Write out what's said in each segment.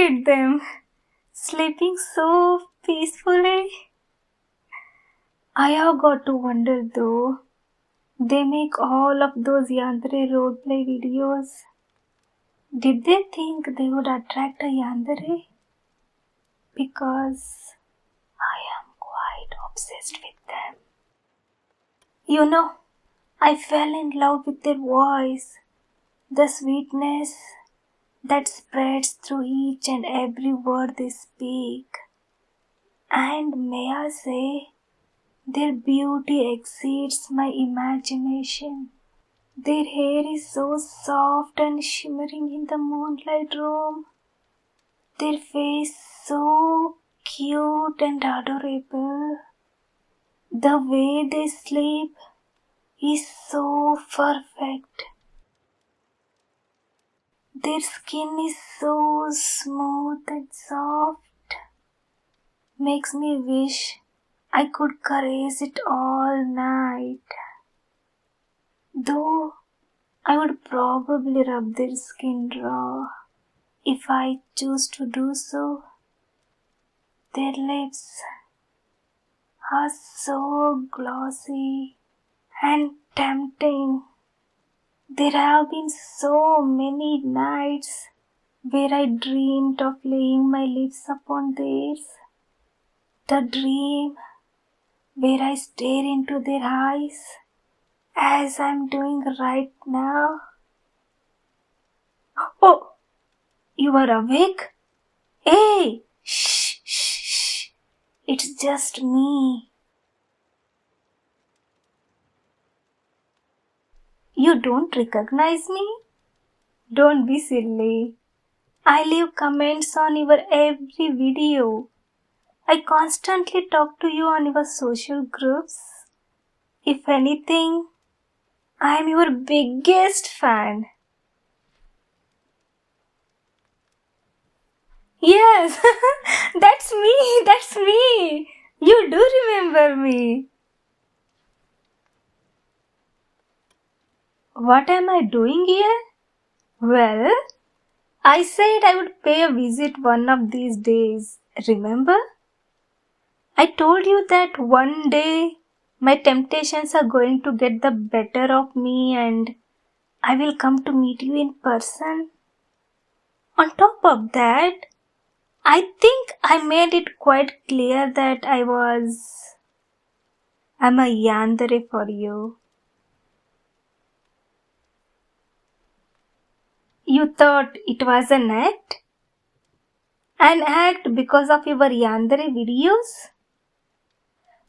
at them, sleeping so peacefully. I have got to wonder though, they make all of those Yandere roleplay videos. Did they think they would attract a Yandere? Because I am quite obsessed with them. You know, I fell in love with their voice, the sweetness that spreads through each and every word they speak. And may I say, their beauty exceeds my imagination. Their hair is so soft and shimmering in the moonlight room. Their face so cute and adorable. The way they sleep is so perfect. Their skin is so smooth and soft. Makes me wish I could caress it all night. Though I would probably rub their skin raw if I choose to do so. Their lips are so glossy and tempting. There have been so many nights where I dreamed of laying my lips upon theirs. The dream where I stare into their eyes as I'm doing right now. Oh, you are awake? Hey, shh, shh, shh. It's just me. You don't recognize me? Don't be silly. I leave comments on your every video. I constantly talk to you on your social groups. If anything, I am your biggest fan. Yes, that's me. You do remember me. What am I doing here? Well, I said I would pay a visit one of these days, remember? I told you that one day my temptations are going to get the better of me and I will come to meet you in person. On top of that, I think I made it quite clear that I'm a Yandere for you. You thought it was an act? An act because of your Yandere videos?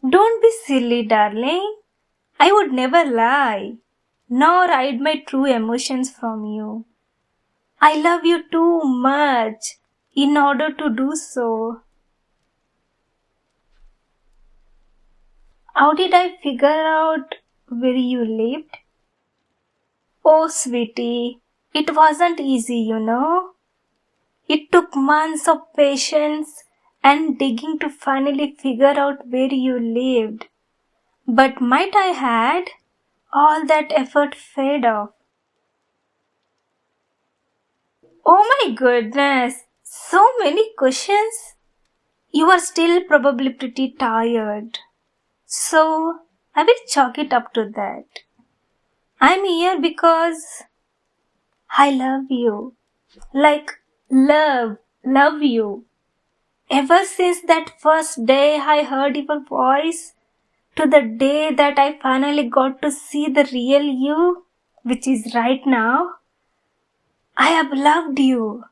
Don't be silly, darling. I would never lie, nor hide my true emotions from you. I love you too much in order to do so. How did I figure out where you lived? Oh, sweetie, it wasn't easy, you know. It took months of patience and digging to finally figure out where you lived. But might I add, all that effort paid off. Oh my goodness, so many questions. You are still probably pretty tired. So, I will chalk it up to that. I'm here because I love you. Like, love you. Ever since that first day I heard your voice, to the day that I finally got to see the real you, which is right now, I have loved you.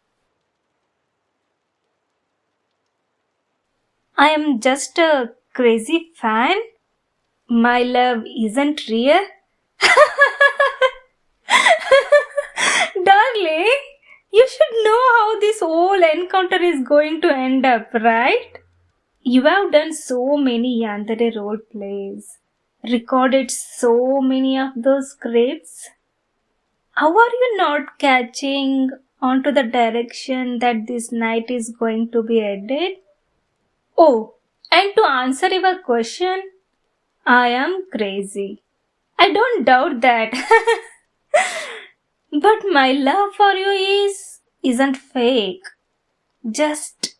I am just a crazy fan. My love isn't real. Darling, you should know how this whole encounter is going to end up, right? You have done so many Yandere role plays, recorded so many of those scripts. How are you not catching onto the direction that this night is going to be headed? Oh, and to answer your question, I am crazy. I don't doubt that. But my love for you isn't fake. Just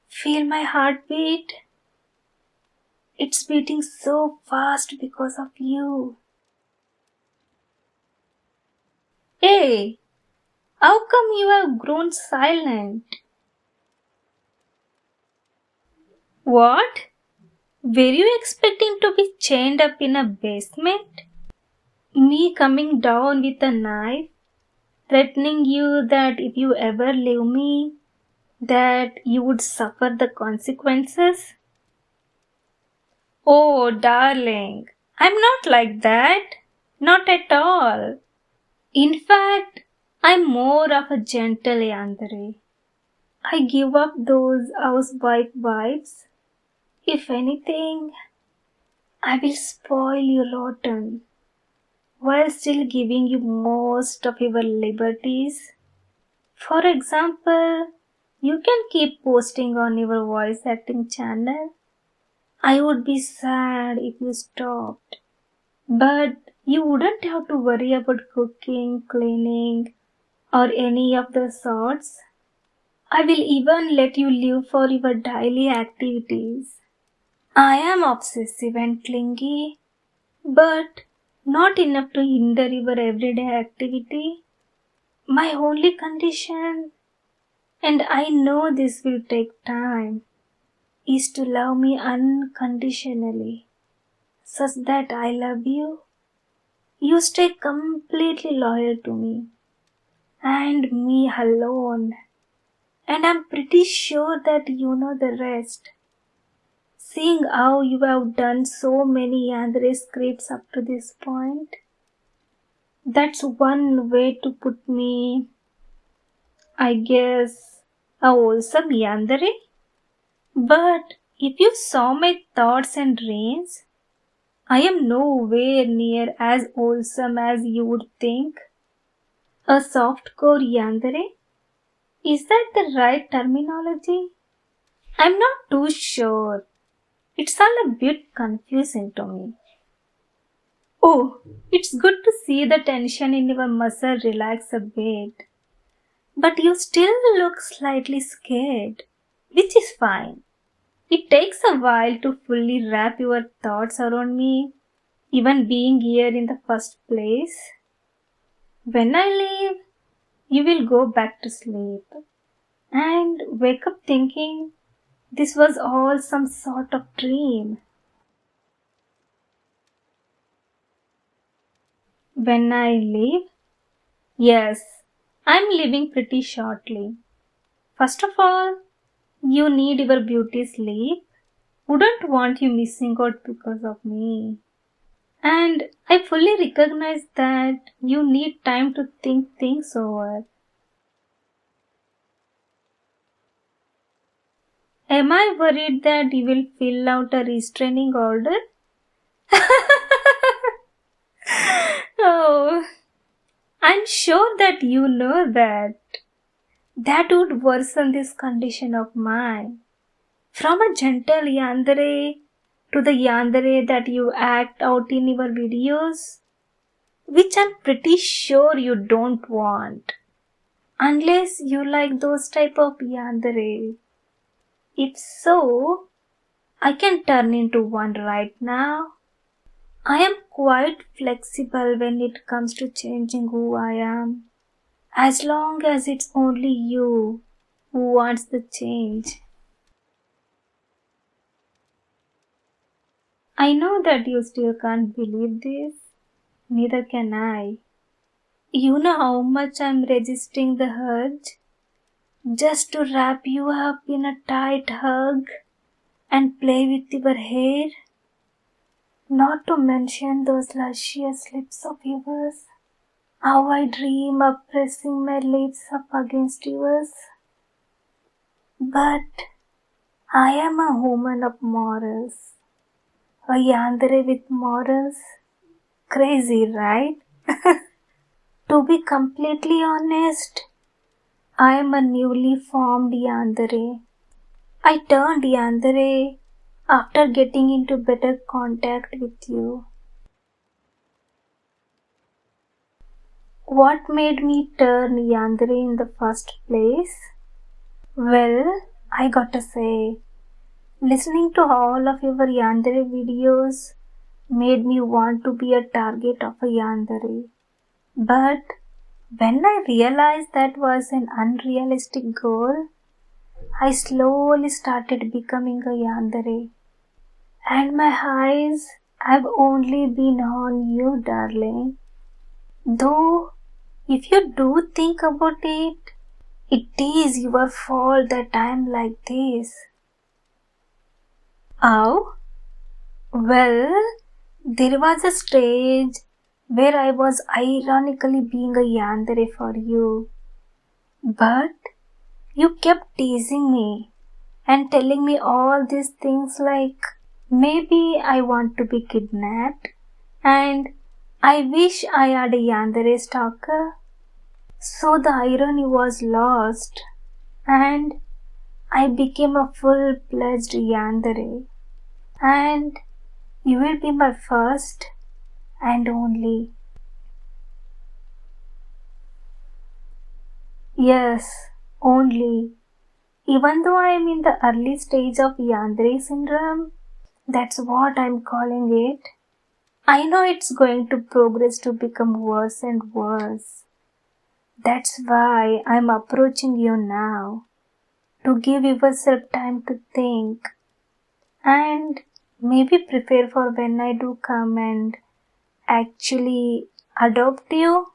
feel my heartbeat. It's beating so fast because of you. Hey, how come you have grown silent? What? Were you expecting to be chained up in a basement? Me coming down with a knife, threatening you that if you ever leave me, that you would suffer the consequences? Oh, darling, I'm not like that. Not at all. In fact, I'm more of a gentle Yandere. I give up those housewife vibes. If anything, I will spoil you rotten while still giving you most of your liberties. For example, you can keep posting on your voice acting channel. I would be sad if you stopped. But you wouldn't have to worry about cooking, cleaning, or any of the sorts. I will even let you live for your daily activities. I am obsessive and clingy, but not enough to hinder your everyday activity. My only condition, and I know this will take time, is to love me unconditionally, such that I love you. You stay completely loyal to me, and me alone. And I'm pretty sure that you know the rest. Seeing how you have done so many Yandere scripts up to this point, that's one way to put me, I guess, a wholesome Yandere. But if you saw my thoughts and dreams, I am nowhere near as wholesome as you would think. A softcore Yandere? Is that the right terminology? I'm not too sure. It's all a bit confusing to me. Oh, it's good to see the tension in your muscle relax a bit. But you still look slightly scared, which is fine. It takes a while to fully wrap your thoughts around me, even being here in the first place. When I leave, you will go back to sleep and wake up thinking this was all some sort of dream. When I leave? Yes, I'm leaving pretty shortly. First of all, you need your beauty sleep. Wouldn't want you missing out because of me. And I fully recognize that you need time to think things over. Am I worried that you will fill out a restraining order? Oh, I'm sure that you know that. That would worsen this condition of mine. From a gentle Yandere to the Yandere that you act out in your videos, which I'm pretty sure you don't want. Unless you like those type of Yandere. If so, I can turn into one right now. I am quite flexible when it comes to changing who I am. As long as it's only you who wants the change. I know that you still can't believe this. Neither can I. You know how much I'm resisting the urge just to wrap you up in a tight hug and play with your hair. Not to mention those luscious lips of yours. How I dream of pressing my lips up against yours. But I am a woman of morals. A Yandere with morals. Crazy, right? To be completely honest, I am a newly formed Yandere. I turned Yandere after getting into better contact with you. What made me turn Yandere in the first place? Well, I gotta say, listening to all of your Yandere videos made me want to be a target of a Yandere. But when I realized that was an unrealistic goal, I slowly started becoming a Yandere. And my eyes have only been on you, darling. Though, if you do think about it, it is your fault that I am like this. Oh? Well, there was a stage where I was ironically being a yandere for you. But you kept teasing me and telling me all these things like maybe I want to be kidnapped and I wish I had a yandere stalker. So the irony was lost and I became a full-fledged yandere. And you will be my first and only. Yes, only. Even though I am in the early stage of Yandere syndrome, that's what I'm calling it. I know it's going to progress to become worse and worse. That's why I'm approaching you now, to give yourself time to think and maybe prepare for when I do come and actually adopt you.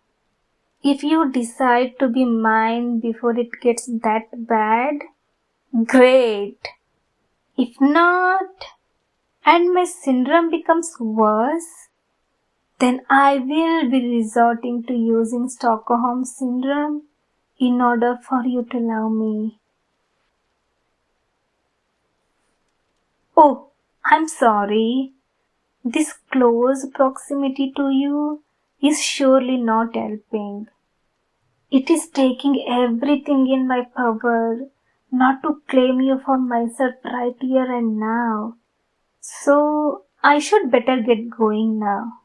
If you decide to be mine before it gets that bad, great. If not, and my syndrome becomes worse, then I will be resorting to using Stockholm syndrome in order for you to love me. Oh, I'm sorry. This close proximity to you is surely not helping. It is taking everything in my power not to claim you for myself right here and now. So I should better get going now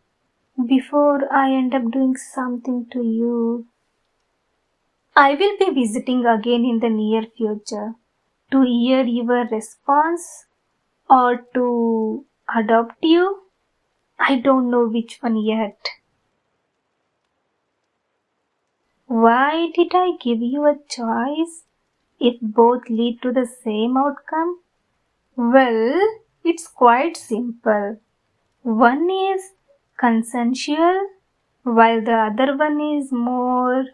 before I end up doing something to you. I will be visiting again in the near future to hear your response or to adopt you. I don't know which one yet. Why did I give you a choice if both lead to the same outcome? Well, it's quite simple. One is consensual, while the other one is more,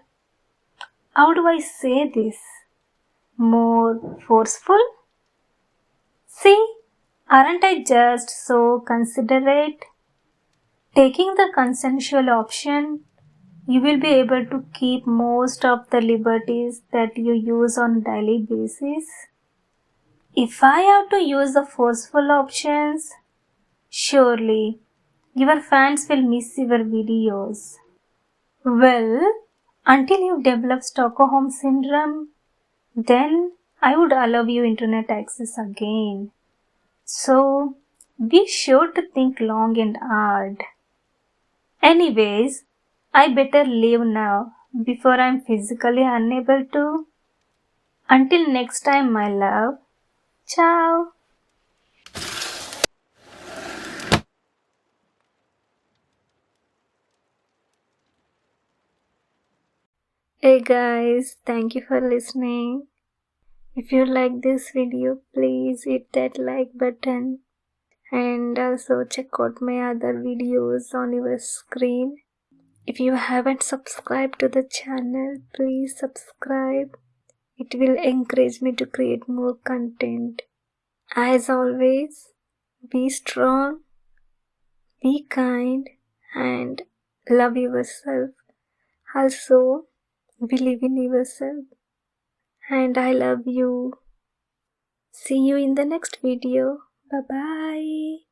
how do I say this? More forceful? See, aren't I just so considerate? Taking the consensual option, you will be able to keep most of the liberties that you use on a daily basis. If I have to use the forceful options, surely your fans will miss your videos. Well, until you develop Stockholm syndrome, then I would allow you internet access again. So, be sure to think long and hard. Anyways, I better leave now before I'm physically unable to. Until next time, my love. Ciao. Hey guys, thank you for listening. If you like this video, please hit that like button and also check out my other videos on your screen. If you haven't subscribed to the channel, please subscribe. It will encourage me to create more content. As always, be strong, be kind, and love yourself. Also, believe in yourself. And I love you. See you in the next video. Bye bye.